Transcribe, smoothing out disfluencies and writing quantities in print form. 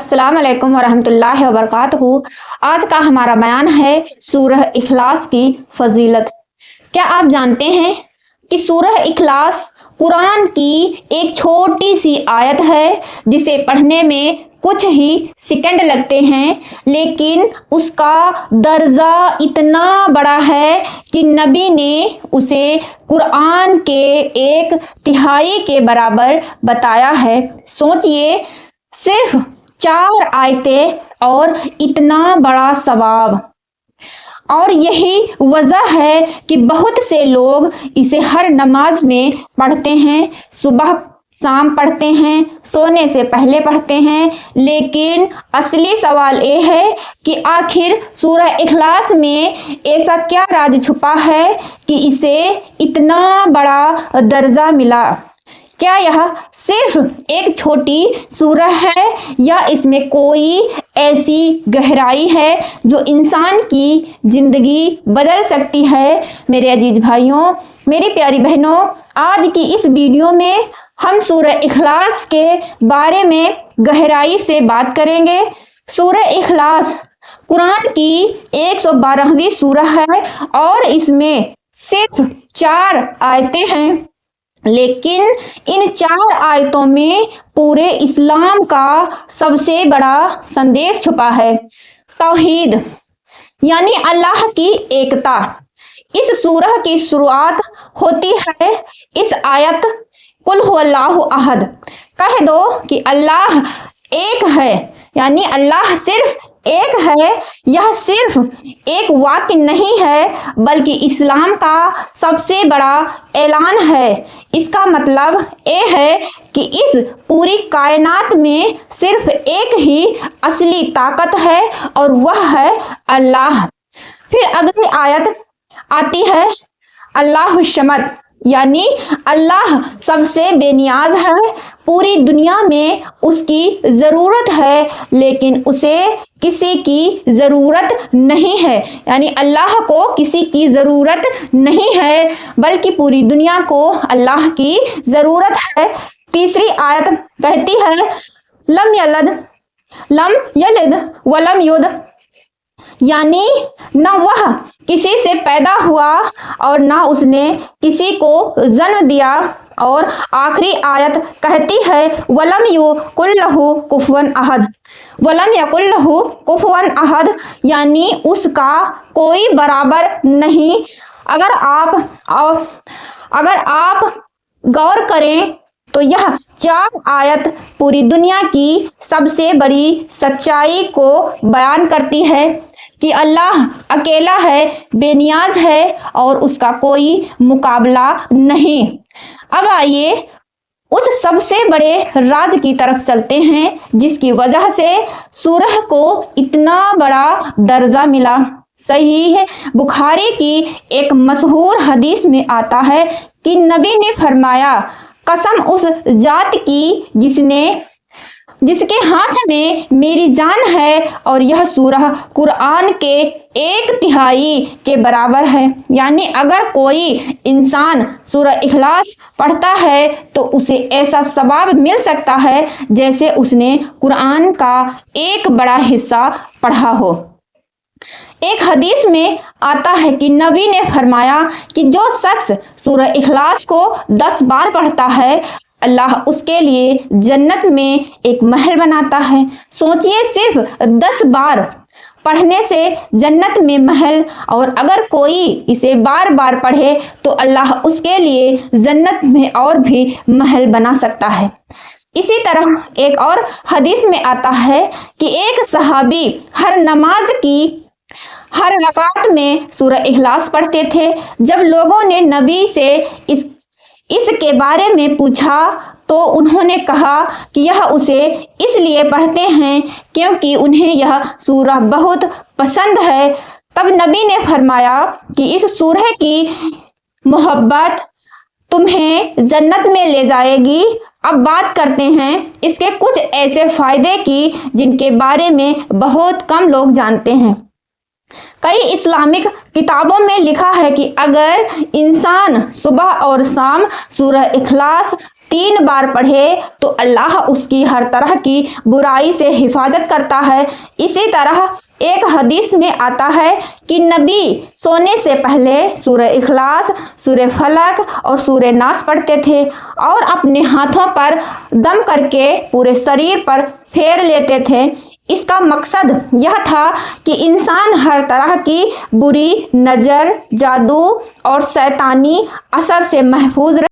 अस्सलाम वालेकुम वरहमतुल्लाहि वबरकातुहू। आज का हमारा बयान है सूरह इखलास की फजीलत। क्या आप जानते हैं कि सूरह इखलास कुरान की एक छोटी सी आयत है जिसे पढ़ने में कुछ ही सेकंड लगते हैं, लेकिन उसका दर्जा इतना बड़ा है कि नबी ने उसे कुरान के 1/3 के बराबर बताया है। सोचिए, सिर्फ 4 आयतें और इतना बड़ा सवाब। और यही वजह है कि बहुत से लोग इसे हर नमाज में पढ़ते हैं, सुबह शाम पढ़ते हैं, सोने से पहले पढ़ते हैं। लेकिन असली सवाल ये है कि आखिर सूरह इखलास में ऐसा क्या राज छुपा है कि इसे इतना बड़ा दर्जा मिला। क्या यह सिर्फ एक छोटी सूरह है या इसमें कोई ऐसी गहराई है जो इंसान की ज़िंदगी बदल सकती है। मेरे अजीज भाइयों, मेरी प्यारी बहनों, आज की इस वीडियो में हम सूरह इखलास के बारे में गहराई से बात करेंगे। सूरह इखलास कुरान की 112वीं सूरह है और इसमें सिर्फ 4 आयतें हैं, लेकिन इन 4 आयतों में पूरे इस्लाम का सबसे बड़ा संदेश छुपा है, तौहीद यानी अल्लाह की एकता। इस सूरह की शुरुआत होती है इस आयत कुल हुवल्लाहु अहद, कह दो कि अल्लाह एक है, यानी अल्लाह सिर्फ एक है। यह सिर्फ एक वाक्य नहीं है बल्कि इस्लाम का सबसे बड़ा ऐलान है। इसका मतलब ये है कि इस पूरी कायनात में सिर्फ एक ही असली ताकत है और वह है अल्लाह। फिर अगली आयत आती है अल्लाहु समद, यानी अल्लाह सबसे बेनियाज है। पूरी दुनिया में उसकी ज़रूरत है लेकिन उसे किसी की ज़रूरत नहीं है, यानी अल्लाह को किसी की ज़रूरत नहीं है बल्कि पूरी दुनिया को अल्लाह की ज़रूरत है। तीसरी आयत कहती है लम यलिद वलम युद, यानी न वह किसी से पैदा हुआ और न उसने किसी को जन्म दिया। और आखिरी आयत कहती है वलम यकुल्लहु कुफुवन अहद, वलम यकुल्लहु कुफुवन अहद, यानी उसका कोई बराबर नहीं। अगर आप गौर करें तो यह 4 आयत पूरी दुनिया की सबसे बड़ी सच्चाई को बयान करती है कि अल्लाह अकेला है, बेनियाज है और उसका कोई मुकाबला नहीं। अब आइए उस सबसे बड़े राज की तरफ चलते हैं जिसकी वजह से सूरह को इतना बड़ा दर्जा मिला। सही है, बुखारी की एक मशहूर हदीस में आता है कि नबी ने फरमाया, कसम उस जात की जिसके हाथ में मेरी जान है और यह सूरह कुरान के 1/3 के बराबर है। यानी अगर कोई इंसान सूरह इखलास पढ़ता है तो उसे ऐसा सवाब मिल सकता है जैसे उसने कुरान का एक बड़ा हिस्सा पढ़ा हो। एक हदीस में आता है कि नबी ने फरमाया कि जो शख्स सूरह इखलास को 10 बार पढ़ता है, अल्लाह उसके लिए जन्नत में एक महल बनाता है। सोचिए, सिर्फ 10 बार पढ़ने से जन्नत में महल, और अगर कोई इसे बार बार पढ़े तो अल्लाह उसके लिए जन्नत में और भी महल बना सकता है। इसी तरह एक और हदीस में आता है कि एक सहाबी हर नमाज की हर रकात में सूरह इखलास पढ़ते थे। जब लोगों ने नबी से इसके बारे में पूछा तो उन्होंने कहा कि यह उसे इसलिए पढ़ते हैं क्योंकि उन्हें यह सूरह बहुत पसंद है। तब नबी ने फरमाया कि इस सूरह की मोहब्बत तुम्हें जन्नत में ले जाएगी। अब बात करते हैं इसके कुछ ऐसे फायदे की जिनके बारे में बहुत कम लोग जानते हैं। कई इस्लामिक किताबों में लिखा है कि अगर इंसान सुबह और शाम सूरह इखलास 3 بار پڑھے تو اللہ اس کی ہر طرح کی برائی سے حفاظت کرتا ہے۔ اسی طرح ایک حدیث میں آتا ہے کہ نبی سونے سے پہلے سورہ اخلاص، سورہ فلق اور سورہ ناس پڑھتے تھے اور اپنے ہاتھوں پر دم کر کے پورے شریر پر پھیر لیتے تھے۔ اس کا مقصد یہ تھا کہ انسان ہر طرح کی بری نظر، جادو اور شیطانی اثر سے محفوظ رہے۔